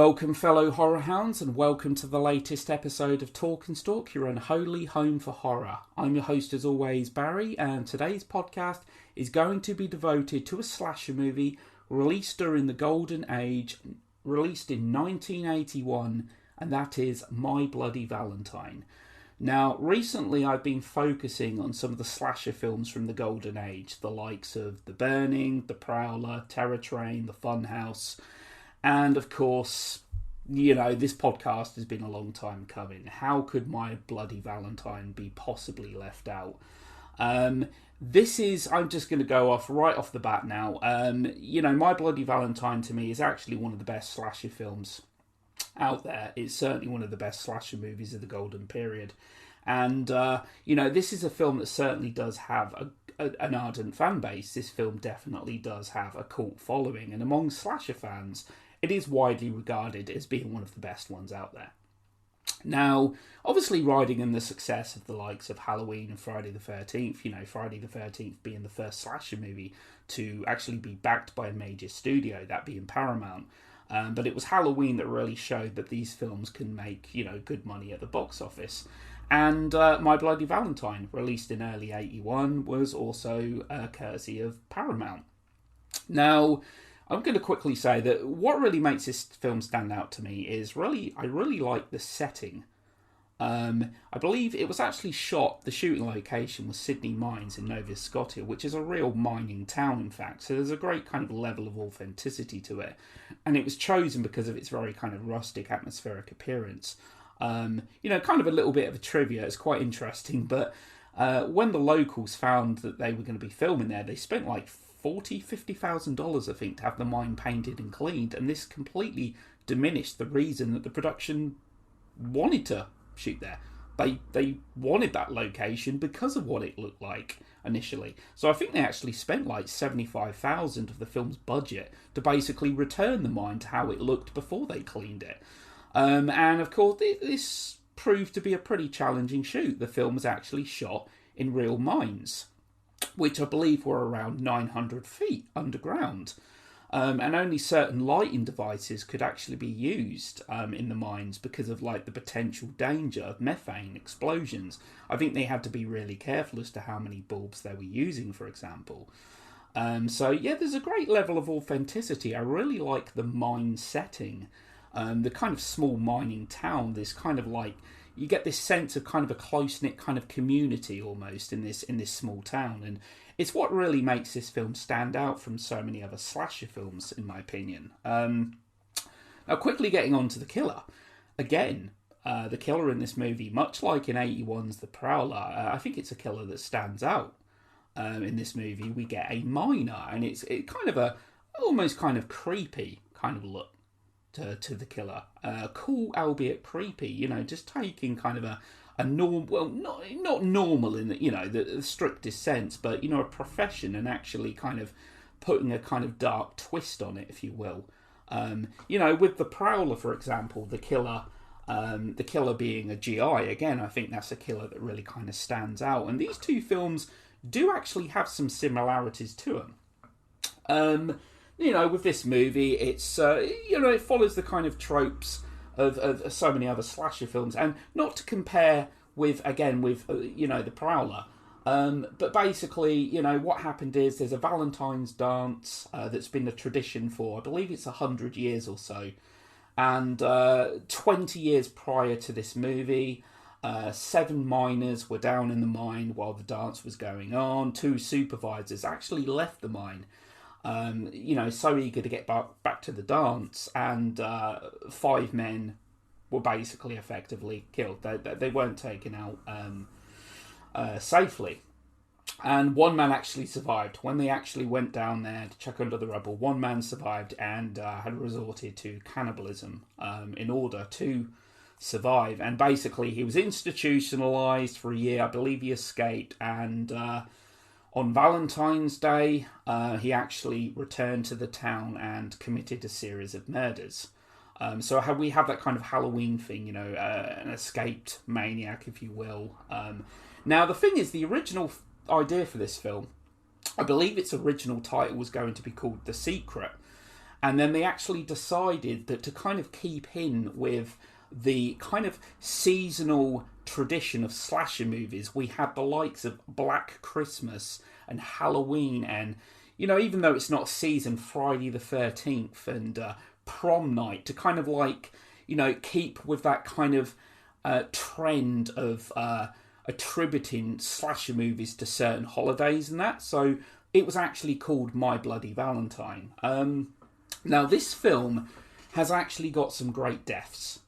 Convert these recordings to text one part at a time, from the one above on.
Welcome, fellow horror hounds, and welcome to the latest episode of Talk and Stalk, your unholy home for horror. I'm your host, as always, Barry, and today's podcast is going to be devoted to a slasher movie released during the Golden Age, released in 1981, and that is My Bloody Valentine. Now, recently I've been focusing on some of the slasher films from the Golden Age, the likes of The Burning, The Prowler, Terror Train, The Funhouse. And of course, you know, this podcast has been a long time coming. How could My Bloody Valentine be possibly left out? I'm just going to go right off the bat now. My Bloody Valentine to me is actually one of the best slasher films out there. It's certainly one of the best slasher movies of the golden period. And, this is a film that certainly does have an ardent fan base. This film definitely does have a cult following. And among slasher fans, it is widely regarded as being one of the best ones out there. Now, obviously riding in the success of the likes of Halloween and Friday the 13th, Friday the 13th being the first slasher movie to actually be backed by a major studio, that being Paramount. But it was Halloween that really showed that these films can make, good money at the box office. And My Bloody Valentine, released in early 81, was also courtesy of Paramount. Now, I'm going to quickly say that what really makes this film stand out to me is I really like the setting. I believe it was actually shot, the shooting location was Sydney Mines in Nova Scotia, which is a real mining town, in fact. So there's a great kind of level of authenticity to it. And it was chosen because of its very kind of rustic, atmospheric appearance. Kind of a little bit of a trivia. It's quite interesting. But when the locals found that they were going to be filming there, they spent like $50,000, I think, to have the mine painted and cleaned. And this completely diminished the reason that the production wanted to shoot there. They wanted that location because of what it looked like initially. So I think they actually spent like $75,000 of the film's budget to basically return the mine to how it looked before they cleaned it. And of course, this proved to be a pretty challenging shoot. The film was actually shot in real mines, which I believe were around 900 feet underground. And only certain lighting devices could actually be used in the mines because of the potential danger of methane explosions. I think they had to be really careful as to how many bulbs they were using, for example. There's a great level of authenticity. I really like the mine setting. The kind of small mining town, this kind of you get this sense of kind of a close-knit kind of community almost in this small town, and it's what really makes this film stand out from so many other slasher films, in my opinion. Now, quickly getting on to the killer. Again, the killer in this movie, much like in 81's The Prowler, I think it's a killer that stands out. In this movie, we get a miner, and it's kind of almost kind of creepy kind of look to the killer. Cool, albeit creepy, just taking kind of a normal, well, not normal in the strictest sense, but a profession, and actually kind of putting a kind of dark twist on it, if you will. With the Prowler, for example, the killer being a GI, again, I think that's a killer that really kind of stands out. And these two films do actually have some similarities to them. With this movie, it's it follows the kind of tropes of so many other slasher films, and not to compare with the Prowler, but basically, what happened is there's a Valentine's dance that's been a tradition for, I believe it's 100 years or so, and 20 years prior to this movie, 7 miners were down in the mine while the dance was going on. 2 supervisors actually left the mine, so eager to get back to the dance, and 5 men were basically effectively killed. They weren't taken out safely. And 1 man actually survived. When they actually went down there to check under the rubble, 1 man survived and had resorted to cannibalism in order to survive. And basically he was institutionalized for a year. I believe he escaped, and on Valentine's Day, he actually returned to the town and committed a series of murders. So we have that kind of Halloween thing, an escaped maniac, if you will. Now, the thing is, the original idea for this film, I believe its original title was going to be called The Secret. And then they actually decided that to kind of keep in with the kind of seasonal tradition of slasher movies, we had the likes of Black Christmas and Halloween, and, you know, even though it's not season, Friday the 13th and Prom Night, to kind of like, you know, keep with that kind of trend of attributing slasher movies to certain holidays and that. So it was actually called My Bloody Valentine. Now, this film has actually got some great deaths.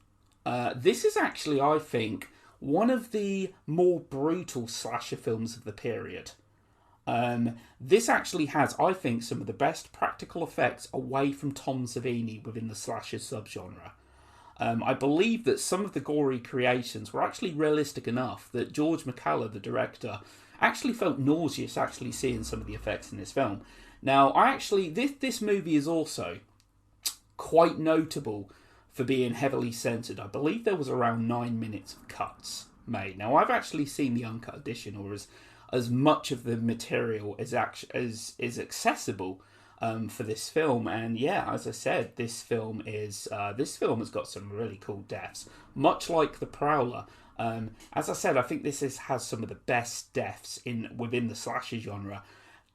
This is actually, I think, one of the more brutal slasher films of the period. This actually has, I think, some of the best practical effects away from Tom Savini within the slasher subgenre. I believe that some of the gory creations were actually realistic enough that George McCullough, the director, actually felt nauseous actually seeing some of the effects in this film. Now, this movie is also quite notable for being heavily censored. I believe there was around 9 minutes of cuts made. Now, I've actually seen the uncut edition, or as much of the material as is accessible for this film. And yeah, as I said, this film has got some really cool deaths, much like The Prowler. As I said, I think this has some of the best deaths within the slasher genre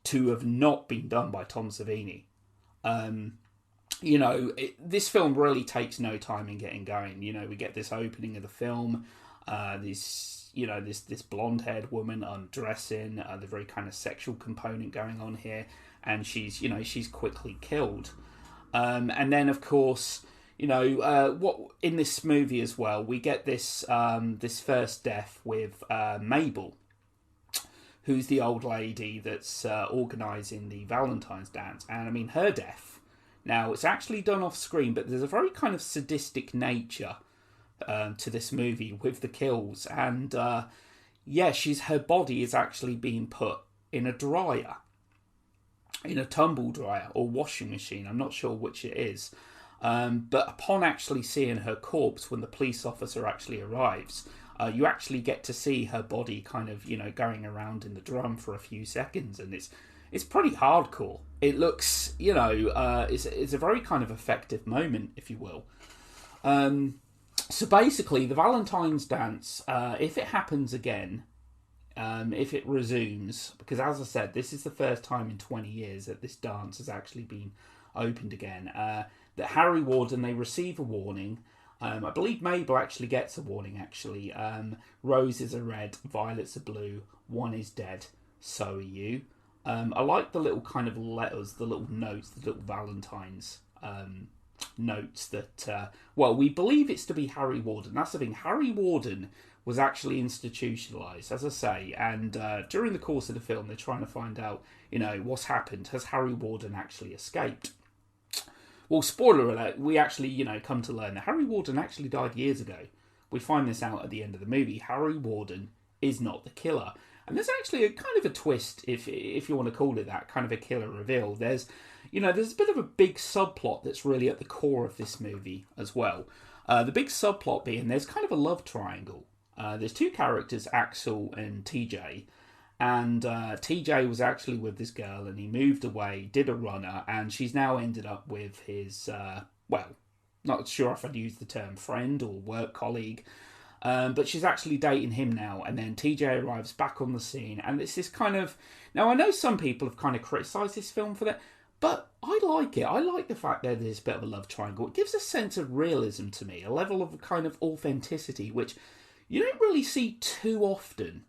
to have not been done by Tom Savini. You know, this film really takes no time in getting going. You know, we get this opening of the film, this blonde-haired woman undressing, the very kind of sexual component going on here, and she's quickly killed. And then, of course, you know, what in this movie as well, we get this first death with Mabel, who's the old lady that's organising the Valentine's dance. And I mean, her death, now it's actually done off screen, but there's a very kind of sadistic nature to this movie with the kills. And yeah, her body is actually being put in a dryer, in a tumble dryer or washing machine. I'm not sure which it is. But upon actually seeing her corpse, when the police officer actually arrives, you actually get to see her body kind of, you know, going around in the drum for a few seconds, and it's pretty hardcore. It looks, you know, it's a very kind of effective moment, if you will. So basically, the Valentine's dance, if it happens again, if it resumes, because as I said, this is the first time in 20 years that this dance has actually been opened again, that Harry Warden, they receive a warning. I believe Mabel actually gets a warning, actually. Roses are red, violets are blue, one is dead, so are you. I like the little kind of letters, the little notes, the little Valentine's notes that, well, we believe it's to be Harry Warden. That's the thing. Harry Warden was actually institutionalised, as I say, and during the course of the film, they're trying to find out, you know, what's happened. Has Harry Warden actually escaped? Well, spoiler alert, we actually, you know, come to learn that Harry Warden actually died years ago. We find this out at the end of the movie. Harry Warden is not the killer. And there's actually a kind of a twist, if you want to call it that, kind of a killer reveal. There's a bit of a big subplot that's really at the core of this movie as well. The big subplot being there's kind of a love triangle. There's two characters, Axel and TJ. And TJ was actually with this girl, and he moved away, did a runner, and she's now ended up with his, not sure if I'd use the term friend or work colleague, but she's actually dating him now. And then TJ arrives back on the scene, and it's this kind of... Now, I know some people have kind of criticised this film for that, but I like it. I like the fact that there's a bit of a love triangle. It gives a sense of realism to me, a level of kind of authenticity, which you don't really see too often,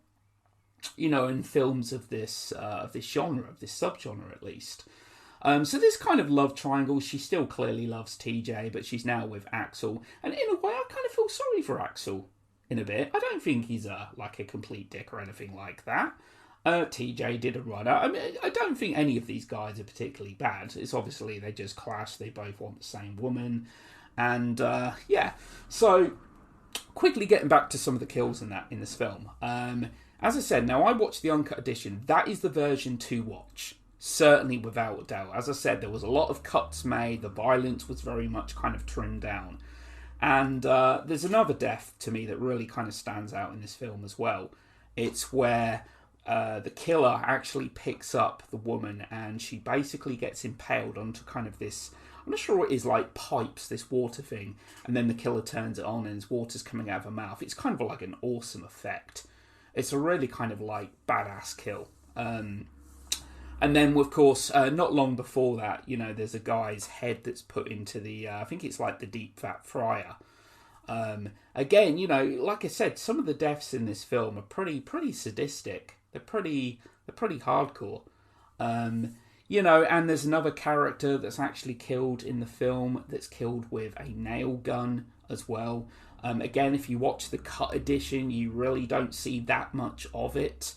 you know, in films of this genre, of this subgenre at least. So this kind of love triangle, she still clearly loves TJ, but she's now with Axel. And in a way, I kind of feel sorry for Axel in a bit. I don't think he's like a complete dick or anything like that. TJ did a runner. I mean, I don't think any of these guys are particularly bad. It's obviously they just clash. They both want the same woman. And yeah, so quickly getting back to some of the kills in this film. As I said, now I watched the uncut edition. That is the version to watch. Certainly, without a doubt. As I said, there was a lot of cuts made. The violence was very much kind of trimmed down. And there's another death to me that really kind of stands out in this film as well. It's where the killer actually picks up the woman and she basically gets impaled onto kind of this... I'm not sure what it is, like pipes, this water thing, and then the killer turns it on and his water's coming out of her mouth. It's kind of like an awesome effect. It's a really kind of like badass kill. And then, of course, not long before that, there's a guy's head that's put into the, I think it's like the deep fat fryer. Again, like I said, some of the deaths in this film are pretty sadistic. They're pretty hardcore. And there's another character that's actually killed in the film that's killed with a nail gun as well. Again, if you watch the cut edition, you really don't see that much of it.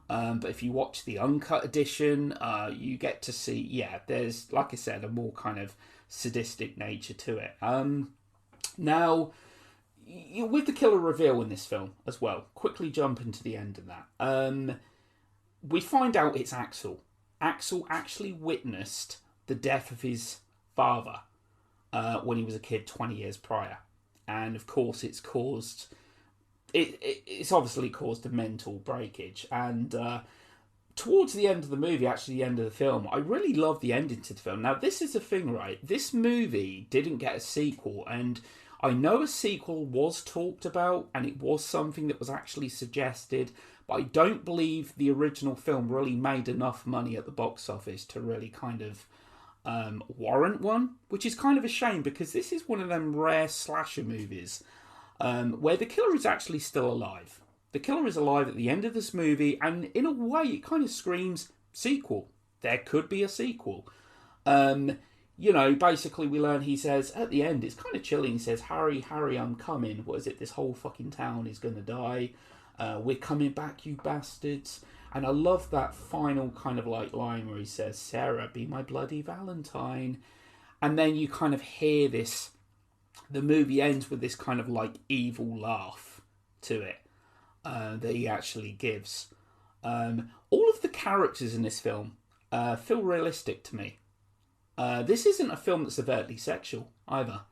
But if you watch the uncut edition, you get to see, there's, like I said, a more kind of sadistic nature to it. Now, with the killer reveal in this film as well, quickly jump into the end of that. We find out it's Axel. Axel actually witnessed the death of his father when he was a kid 20 years prior. And of course it's obviously caused a mental breakage. And towards the end of the movie, actually the end of the film, I really love the ending to the film. Now, this is the thing, right? This movie didn't get a sequel, and I know a sequel was talked about, and it was something that was actually suggested, but I don't believe the original film really made enough money at the box office to really kind of warrant one, which is kind of a shame, because this is one of them rare slasher movies where the killer is actually still alive. The killer is alive at the end of this movie, and in a way it kind of screams sequel. There could be a sequel. Basically we learn, he says, at the end, it's kind of chilling, he says, Harry, I'm coming. What is it? This whole fucking town is going to die. We're coming back, you bastards. And I love that final kind of like line where he says, Sarah, be my bloody Valentine. And then you kind of hear this, the movie ends with this kind of like evil laugh to it that he actually gives. All of the characters in this film feel realistic to me. This isn't a film that's overtly sexual either.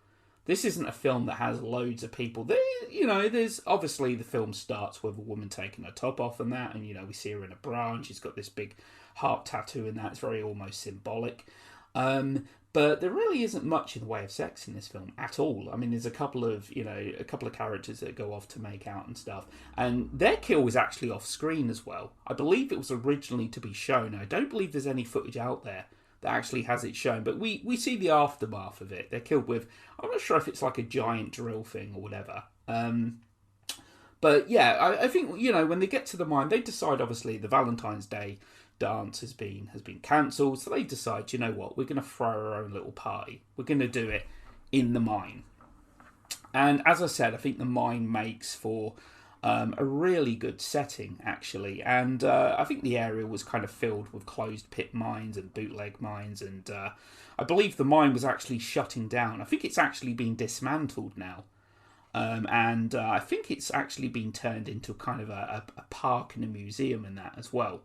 This isn't a film that has loads of people. There's obviously the film starts with a woman taking her top off and that, and we see her in a bra and she's got this big heart tattoo and that. It's very almost symbolic. But there really isn't much in the way of sex in this film at all. I mean, there's a couple of characters that go off to make out and stuff, and their kill was actually off screen as well. I believe it was originally to be shown. I don't believe there's any footage out there that actually has it shown, but we see the aftermath of it. They're killed with, I'm not sure if it's like a giant drill thing or whatever. But yeah, I think, when they get to the mine, they decide, obviously, the Valentine's Day dance has been cancelled, so they decide, you know what, we're going to throw our own little party. We're going to do it in the mine. And as I said, I think the mine makes for a really good setting, actually. And I think the area was kind of filled with closed pit mines and bootleg mines. And I believe the mine was actually shutting down. I think it's actually been dismantled now. And I think it's actually been turned into kind of a park and a museum and that as well.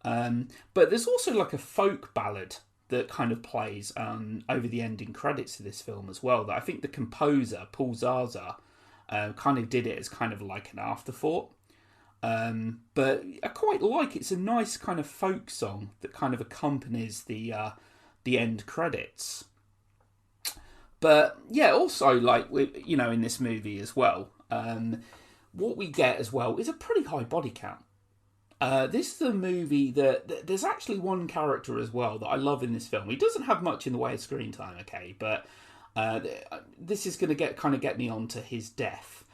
But there's also like a folk ballad that kind of plays over the ending credits of this film as well, that I think the composer, Paul Zaza, kind of did it as kind of like an afterthought. But I quite like it. It's a nice kind of folk song that kind of accompanies the end credits. But yeah, also like in this movie as well, what we get as well is a pretty high body count. This is a movie that there's actually one character as well that I love in this film. He doesn't have much in the way of screen time, okay, but this is going to get me onto his death.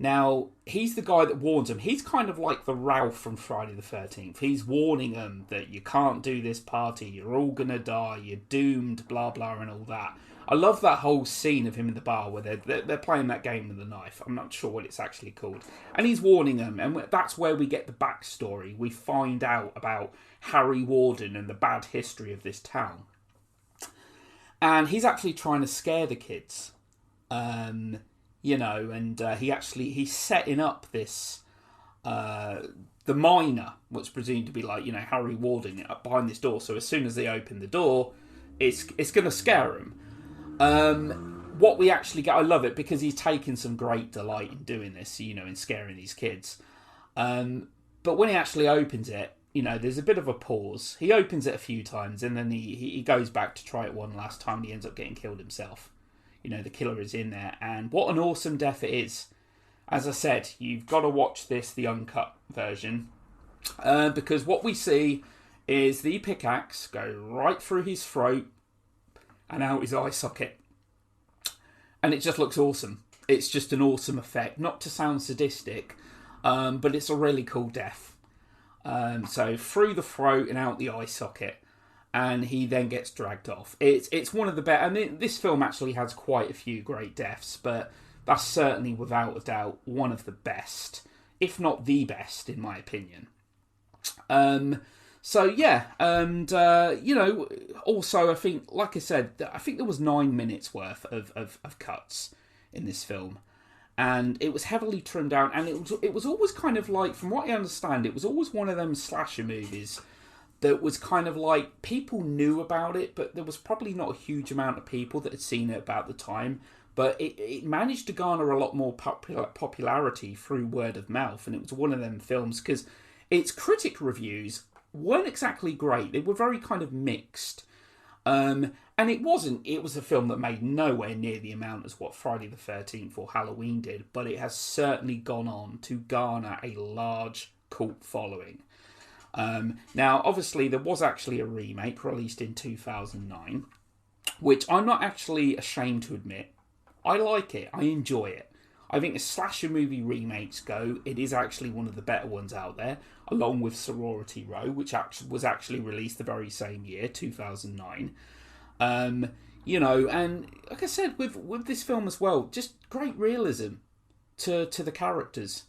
Now, he's the guy that warns him. He's kind of like the Ralph from Friday the 13th. He's warning them that you can't do this party, you're all going to die, you're doomed, blah, blah, and all that. I love that whole scene of him in the bar where they're playing that game with the knife. I'm not sure what it's actually called. And he's warning them, and that's where we get the backstory. We find out about Harry Warden and the bad history of this town. And he's actually trying to scare the kids. And he's setting up this, the miner, what's presumed to be like, Harry Warden behind this door. So as soon as they open the door, it's going to scare them. What we actually get, I love it because he's taken some great delight in doing this, in scaring these kids. But when he actually opens it, there's a bit of a pause. He opens it a few times, and then he goes back to try it one last time, and he ends up getting killed himself. The killer is in there, and what an awesome death it is. As I said, you've got to watch the uncut version, because what we see is the pickaxe go right through his throat and out his eye socket. And it just looks awesome. It's just an awesome effect. Not to sound sadistic, but it's a really cool death. So through the throat and out the eye socket, and he then gets dragged off. It's one of the best. I mean, this film actually has quite a few great deaths, but that's certainly without a doubt one of the best, if not the best, in my opinion. So yeah, and also I think, like I said, I think there was 9 minutes worth of cuts in this film, and it was heavily trimmed down, and it was always kind of like, from what I understand, it was always one of them slasher movies that was kind of like, people knew about it, but there was probably not a huge amount of people that had seen it about the time, but it managed to garner a lot more popularity through word of mouth, and it was one of them films, because its critic reviews weren't exactly great. They were very kind of mixed. And it was a film that made nowhere near the amount as what Friday the 13th or Halloween did, but it has certainly gone on to garner a large cult following. Now, obviously, there was actually a remake released in 2009, which I'm not actually ashamed to admit. I like it. I enjoy it. I think as slasher movie remakes go, it is actually one of the better ones out there, along with Sorority Row, which was actually released the very same year, 2009. And like I said, with this film as well, just great realism to the characters,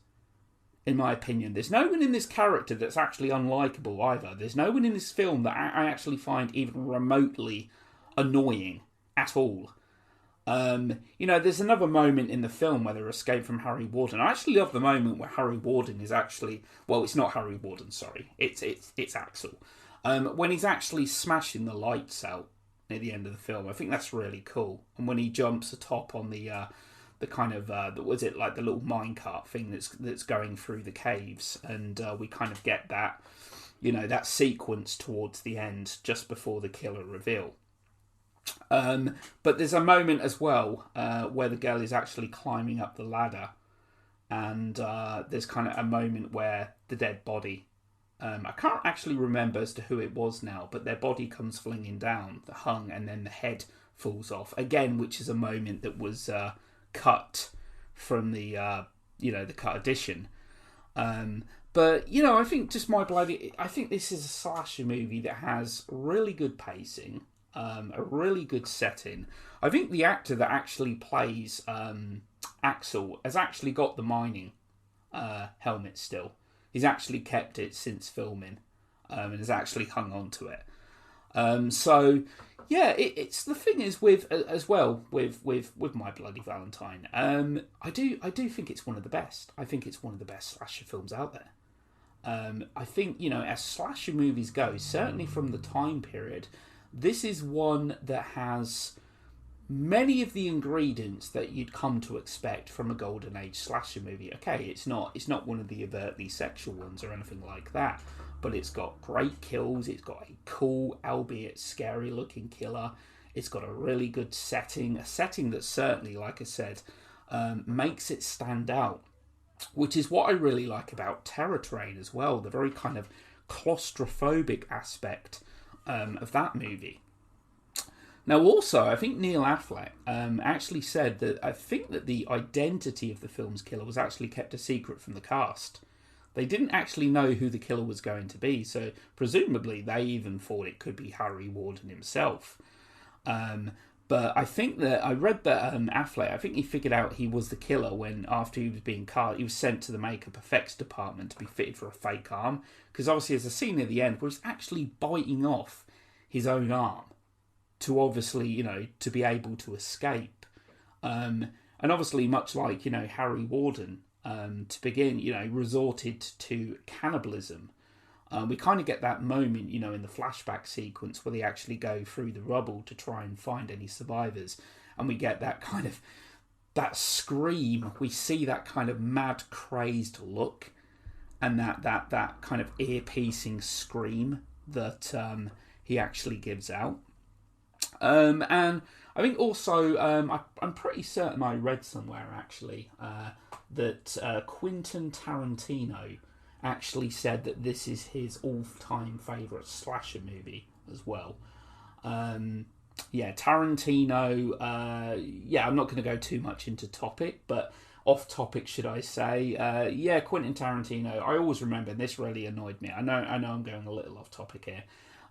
in my opinion. There's no one in this character that's actually unlikable either. There's no one in this film that I actually find even remotely annoying at all. There's another moment in the film where they're escaped from Harry Warden. I actually love the moment where Harry Warden is actually... Well, it's not Harry Warden, sorry. It's Axel. When he's actually smashing the lights out near the end of the film. I think that's really cool. And when he jumps atop on the kind of... was it like the little minecart thing that's going through the caves. And we kind of get that, that sequence towards the end, just before the killer reveal. But there's a moment as well where the girl is actually climbing up the ladder, and there's kind of a moment where the dead body, I can't actually remember as to who it was now, but their body comes flinging down, the hung, and then the head falls off again, which is a moment that was cut from the the cut edition. But I think just I think this is a slasher movie that has really good pacing. A really good setting. I think the actor that actually plays Axel has actually got the mining helmet still. He's actually kept it since filming and has actually hung on to it. It's the thing is with as well with My Bloody Valentine. I do think it's one of the best. I think it's one of the best slasher films out there. I think as slasher movies go, certainly from the time period, this is one that has many of the ingredients that you'd come to expect from a golden age slasher movie. Okay, it's not one of the overtly sexual ones or anything like that, but it's got great kills, it's got a cool, albeit scary looking killer, it's got a really good setting, a setting that certainly, like I said, makes it stand out, which is what I really like about Terror Train as well, the very kind of claustrophobic aspect of that movie. Now, also, I think Neil Affleck actually said that I think that the identity of the film's killer was actually kept a secret from the cast. They didn't actually know who the killer was going to be, so presumably they even thought it could be Harry Warden himself. But I think that I read that Affleck, I think he figured out he was the killer when, after he was being cast, he was sent to the makeup effects department to be fitted for a fake arm. Because obviously there's a scene near the end where he's actually biting off his own arm to obviously, to be able to escape. And obviously, much like, Harry Warden, to begin, resorted to cannibalism. We kind of get that moment, in the flashback sequence where they actually go through the rubble to try and find any survivors. And we get that kind of, that scream. We see that kind of mad, crazed look. and that kind of ear-piercing scream that he actually gives out. And I think also, I'm pretty certain I read somewhere actually that Quentin Tarantino actually said that this is his all-time favourite slasher movie as well. Tarantino, I'm not going to go too much into topic, but off topic, should I say. Quentin Tarantino, I always remember, and this really annoyed me. I know I'm going a little off topic here.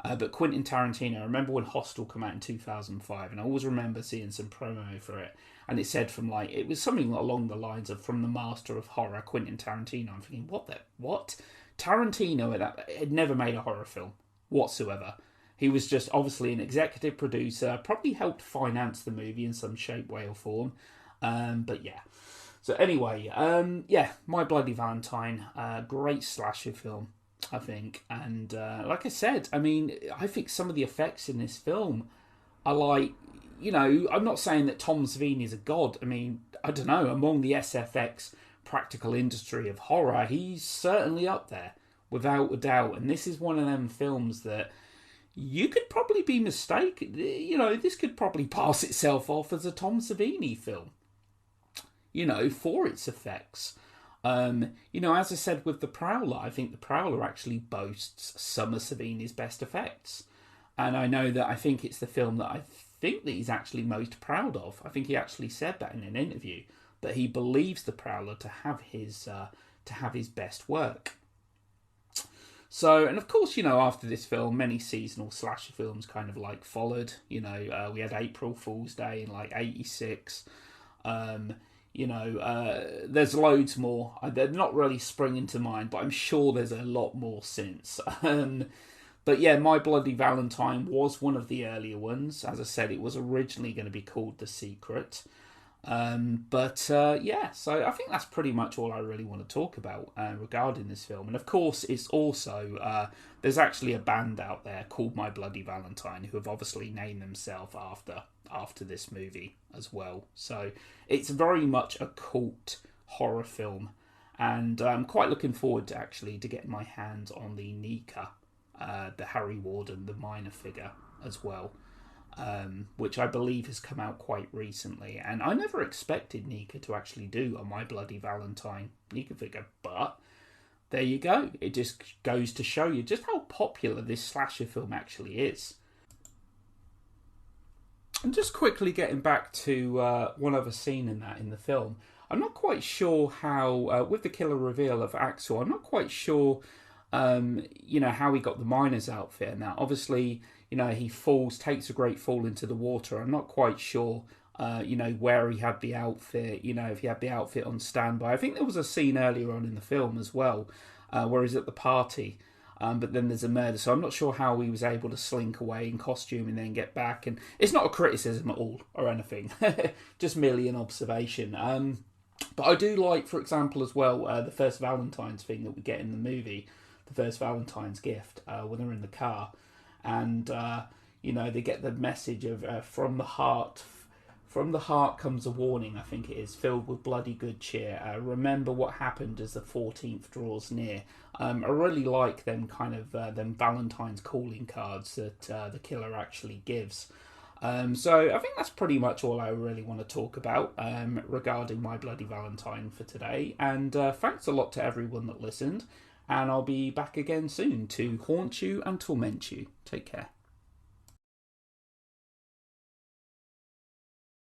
But Quentin Tarantino, I remember when Hostel came out in 2005, and I always remember seeing some promo for it, and it said it was something along the lines of from the master of horror, Quentin Tarantino. I'm thinking, what? Tarantino had never made a horror film whatsoever. He was just obviously an executive producer, probably helped finance the movie in some shape, way, or form. So anyway, My Bloody Valentine, great slasher film, I think. And like I said, I mean, I think some of the effects in this film are like, I'm not saying that Tom Savini is a god. I mean, I don't know, among the SFX practical industry of horror, he's certainly up there, without a doubt. And this is one of them films that you could probably be mistaken. This could probably pass itself off as a Tom Savini film, for its effects. As I said with The Prowler, I think The Prowler actually boasts some of Savini's best effects. And I think it's the film that he's actually most proud of. I think he actually said that in an interview, that he believes The Prowler to have his best work. So, and of course, after this film, many seasonal slasher films kind of like followed. We had April Fool's Day in like 86. There's loads more. They're not really springing to mind, but I'm sure there's a lot more since. But yeah, My Bloody Valentine was one of the earlier ones. As I said, it was originally going to be called The Secret. So I think that's pretty much all I really want to talk about regarding this film. And of course, it's also, there's actually a band out there called My Bloody Valentine who have obviously named themselves after this movie as well. So it's very much a cult horror film, and I'm quite looking forward to getting my hands on the Nika, the Harry Warden, the minor figure as well. Which I believe has come out quite recently. And I never expected Nika to actually do a My Bloody Valentine Nika figure, but there you go. It just goes to show you just how popular this slasher film actually is. And just quickly getting back to one other scene in the film, I'm not quite sure how, with the killer reveal of Axel, I'm not quite sure, how he got the miner's outfit. Now, obviously, he takes a great fall into the water. I'm not quite sure, where he had the outfit, if he had the outfit on standby. I think there was a scene earlier on in the film as well, where he's at the party, but then there's a murder. So I'm not sure how he was able to slink away in costume and then get back. And it's not a criticism at all or anything, just merely an observation. But I do like, for example, as well, the first Valentine's thing that we get in the movie, the first Valentine's gift, when they're in the car. And, they get the message of from the heart comes a warning, I think it is, filled with bloody good cheer. Remember what happened as the 14th draws near. I really like them kind of them Valentine's calling cards that the killer actually gives. So I think that's pretty much all I really want to talk about regarding My Bloody Valentine for today. And thanks a lot to everyone that listened. And I'll be back again soon to haunt you and torment you. Take care.